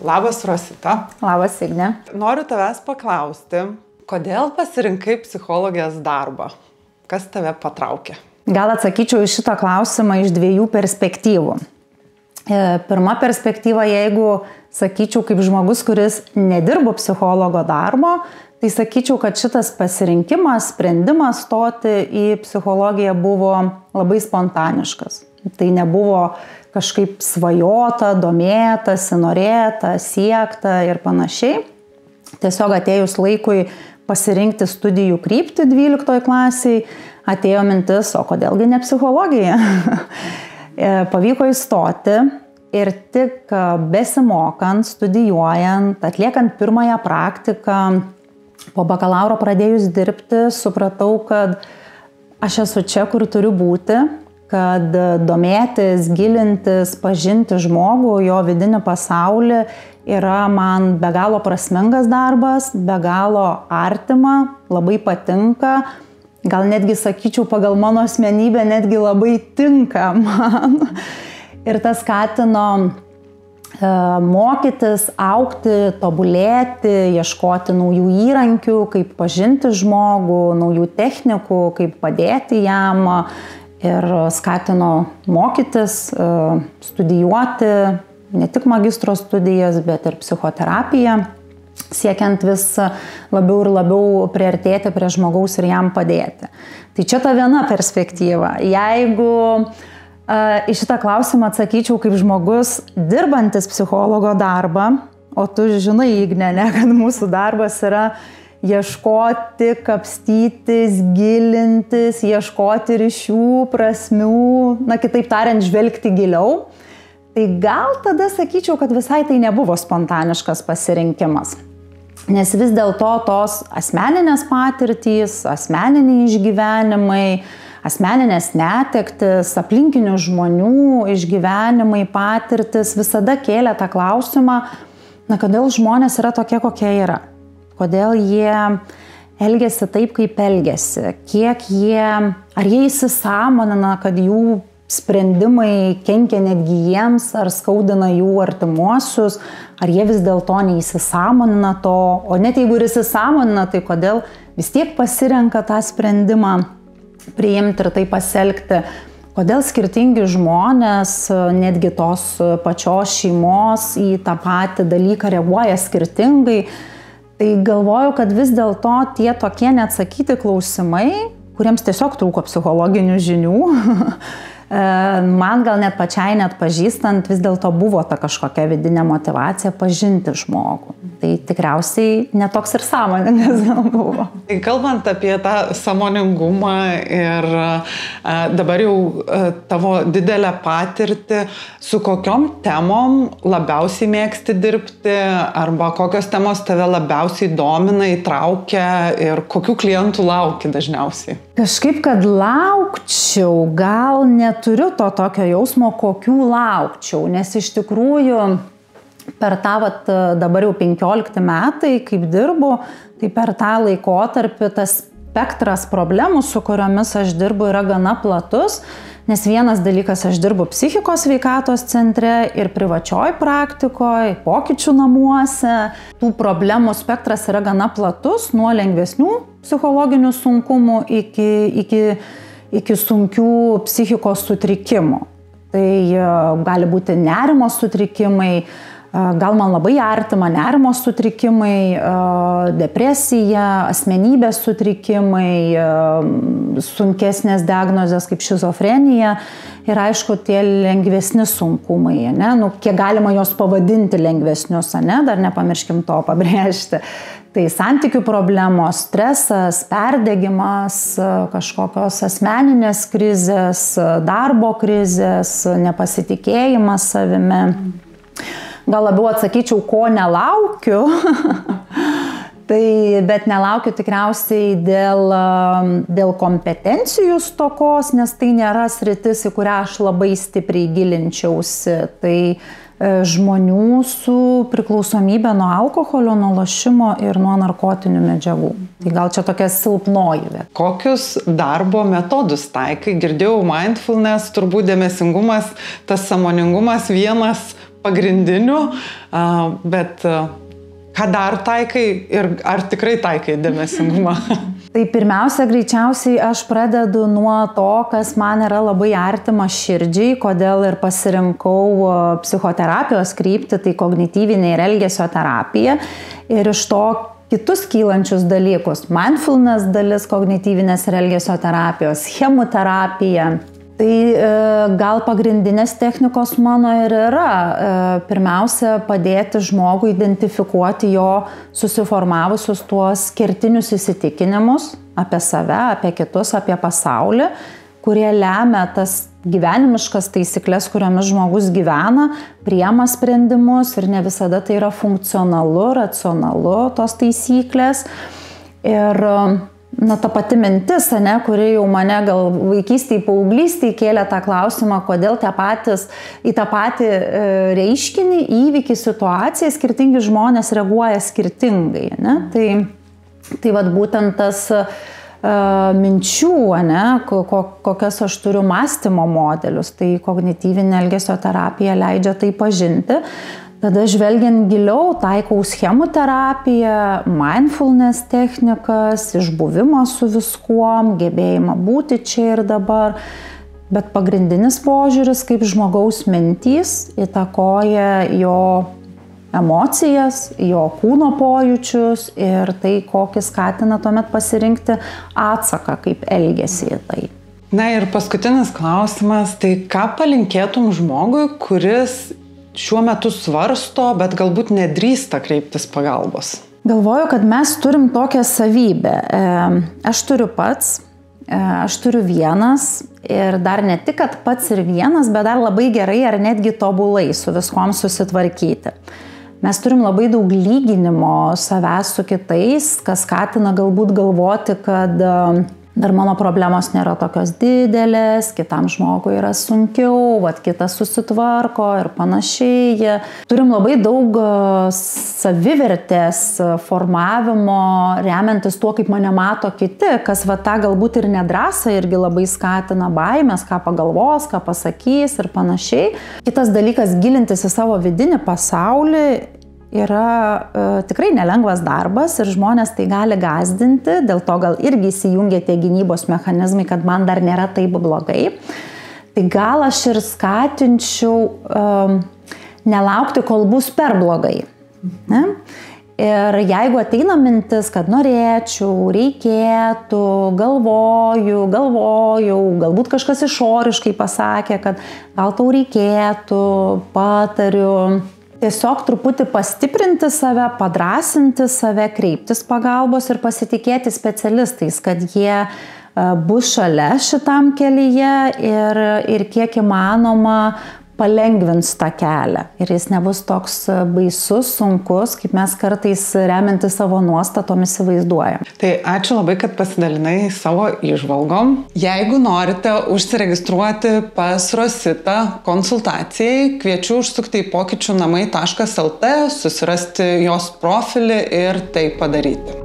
Labas, Rosita. Labas, Igne. Noriu tavęs paklausti, kodėl pasirinkai psichologės darbą? Kas tave patraukė? Gal atsakyčiau į šitą klausimą iš dviejų perspektyvų. Pirma perspektyva, jeigu sakyčiau kaip žmogus, kuris nedirbo psichologo darbo, tai sakyčiau, kad šitas pasirinkimas, sprendimas stoti į psichologiją buvo labai spontaniškas. Tai nebuvo kažkaip svajota, domėtasi, norėta, siekta ir panašiai. Tiesiog atėjus laikui pasirinkti studijų kryptį 12 klasiai, atėjo mintis, o kodėlgi ne psichologija. Pavyko įstoti ir tik besimokant, studijuojant, atliekant pirmąją praktiką, po bakalauro pradėjus dirbti, supratau, kad aš esu čia, kur turiu būti, kad domėtis, gilintis, pažinti žmogų, jo vidinį pasaulį yra man be galo prasmingas darbas, be galo artima, labai patinka. Gal netgi sakyčiau, pagal mano asmenybę netgi labai tinka man. Ir tas skatino mokytis, augti, tobulėti, ieškoti naujų įrankių, kaip pažinti žmogų, naujų technikų, kaip padėti jam. Ir skatino mokytis, studijuoti ne tik magistro studijas, bet ir psichoterapiją, siekiant vis labiau ir labiau priartėti prie žmogaus ir jam padėti. Tai čia ta viena perspektyva. Jeigu į šitą klausimą atsakyčiau kaip žmogus dirbantis psichologo darbą, o tu žinai, Igne, kad mūsų darbas yra ieškoti, kapstytis, gilintis, ieškoti ryšių, prasmių, kitaip tariant, žvelgti giliau, tai gal tada sakyčiau, kad visai tai nebuvo spontaniškas pasirinkimas. Nes vis dėlto tos asmeninės patirtys, asmeniniai išgyvenimai, asmeninės netektis, aplinkinių žmonių išgyvenimai, patirtis visada kėlė tą klausimą, kodėl žmonės yra tokie, kokie yra. Kodėl jie elgiasi taip, kaip elgiasi. Ar jie įsisąmonina, kad jų sprendimai kenkia netgi jiems, ar skaudina jų artimuosius, ar jie vis dėlto neįsisąmonina to, o net jeigu ir įsisąmonina, tai kodėl vis tiek pasirenka tą sprendimą priimti ir tai pasielgti. Kodėl skirtingi žmonės, netgi tos pačios šeimos į tą patį dalyką reaguoja skirtingai. Tai galvoju, kad vis dėlto tie tokie neatsakyti klausimai, kuriems tiesiog trūko psichologinių žinių, man gal net pačiai net pažįstant, vis dėlto buvo ta kažkokia vidinė motyvacija pažinti žmogų. Tai tikriausiai netoks ir sąmoningas gal buvo. Kalbant apie tą sąmoningumą ir dabar jau tavo didelę patirtį, su kokiom temom labiausiai mėgsti dirbti, arba kokios temos tave labiausiai domina, įtraukia ir kokių klientų lauki dažniausiai? Kažkaip, kad laukčiau, gal neturiu to tokio jausmo, kokių laukčiau, nes iš tikrųjų per tą dabar jau 15 metai, kaip dirbu, tai per tą laikotarpį tas spektras problemų, su kuriomis aš dirbu, yra gana platus, nes vienas dalykas, aš dirbu psichikos sveikatos centre ir privačioj praktikoje, pokyčių namuose. Tų problemų spektras yra gana platus, nuo lengvesnių psichologinių sunkumų iki sunkių psichikos sutrikimų. Tai gali būti nerimo sutrikimai, gal man labai artima nerimo sutrikimai, depresija, asmenybės sutrikimai, sunkesnės diagnozės kaip šizofrenija ir aišku tie lengvesni sunkumai, kiek galima jos pavadinti lengvesnius, dar nepamirškim to pabrėžti. Tai santykių problemos, stresas, perdegimas, kažkokios asmeninės krizės, darbo krizės, nepasitikėjimas savimi. Gal labiau atsakyčiau, ko nelaukiu, bet nelaukiu tikriausiai dėl kompetencijų stokos, nes tai nėra sritis, į kurią aš labai stipriai gilinčiausi. Tai žmonių su priklausomybė nuo alkoholio, nuo lošimo ir nuo narkotinių medžiagų. Tai gal čia tokia silpnoji. Kokius darbo metodus taikai? Girdėjau mindfulness, turbūt dėmesingumas, tas sąmoningumas vienas pagrindinių, bet ką dar taikai ir ar tikrai taikai dėmesingumą? Tai pirmiausia, greičiausiai aš pradedu nuo to, kas man yra labai artima širdžiai, kodėl ir pasirinkau psichoterapijos kryptį, tai kognityvinė ir elgesio terapija. Ir iš to kitus kylančius dalykus, mindfulness dalis kognityvinės ir elgesio terapijos, chemoterapija. Tai gal pagrindinės technikos mano ir yra. Pirmiausia, padėti žmogui identifikuoti jo susiformavusius tuos kertinius įsitikinimus apie save, apie kitus, apie pasaulį, kurie lemia tas gyvenimiškas taisyklės, kuriomis žmogus gyvena, priema sprendimus ir ne visada tai yra funkcionalu, racionalu tos taisyklės. Ir ta pati mintis, kuri jau mane gal vaikystėje, paauglystėje kėlė tą klausimą, kodėl į tą patį reiškinį, įvykį, situaciją skirtingi žmonės reaguoja skirtingai. Tai vat būtent tas minčių, kokias aš turiu mąstymo modelius, tai kognityvinė elgesio terapija leidžia tai pažinti. Tada žvelgiant giliau, taikau schemų terapiją, mindfulness technikas, išbuvimą su viskuom, gebėjimą būti čia ir dabar. Bet pagrindinis požiūris, kaip žmogaus mintys įtakoja jo emocijas, jo kūno pojūčius ir tai, kokį skatina tuomet pasirinkti atsaką, kaip elgesį į tai. Na ir paskutinis klausimas, tai ką palinkėtum žmogui, kuris šiuo metu svarsto, bet galbūt nedrįsta kreiptis pagalbos? Galvoju, kad mes turim tokią savybę. Aš turiu pats, aš turiu vienas ir dar ne tik, kad pats ir vienas, bet dar labai gerai ar netgi tobulai su viskom susitvarkyti. Mes turim labai daug lyginimo savęs su kitais, kas skatina galbūt galvoti, kad dar mano problemos nėra tokios didelės, kitam žmogui yra sunkiau, kitas susitvarko ir panašiai. Turim labai daug savivertės formavimo, remiantis tuo, kaip mane mato kiti, kas tą galbūt ir nedrąsą irgi labai skatina, baimės, ką pagalvos, ką pasakys ir panašiai. Kitas dalykas, gilintis į savo vidinį pasaulį, yra tikrai nelengvas darbas ir žmonės tai gali gąsdinti, dėl to gal irgi įsijungia tie gynybos mechanizmai, kad man dar nėra taip blogai. Tai gal aš ir skatinčiau nelaukti, kol bus per blogai. Ne? Ir jeigu ateina mintis, kad norėčiau, reikėtų, galvoju, galbūt kažkas išoriškai pasakė, kad gal tau reikėtų, patariu, tiesiog truputį pastiprinti save, padrąsinti save, kreiptis pagalbos ir pasitikėti specialistais, kad jie bus šalia šitam kelyje ir kiek įmanoma palengvins tą kelią. Ir jis nebus toks baisus, sunkus, kaip mes kartais remiantis savo nuostatomis įsivaizduojam. Tai ačiū labai, kad pasidalinai savo įžvalgom. Jeigu norite užsiregistruoti pas Rositą konsultacijai, kviečiu užsukti į pokyčiunamai.lt, susirasti jos profilį ir tai padaryti.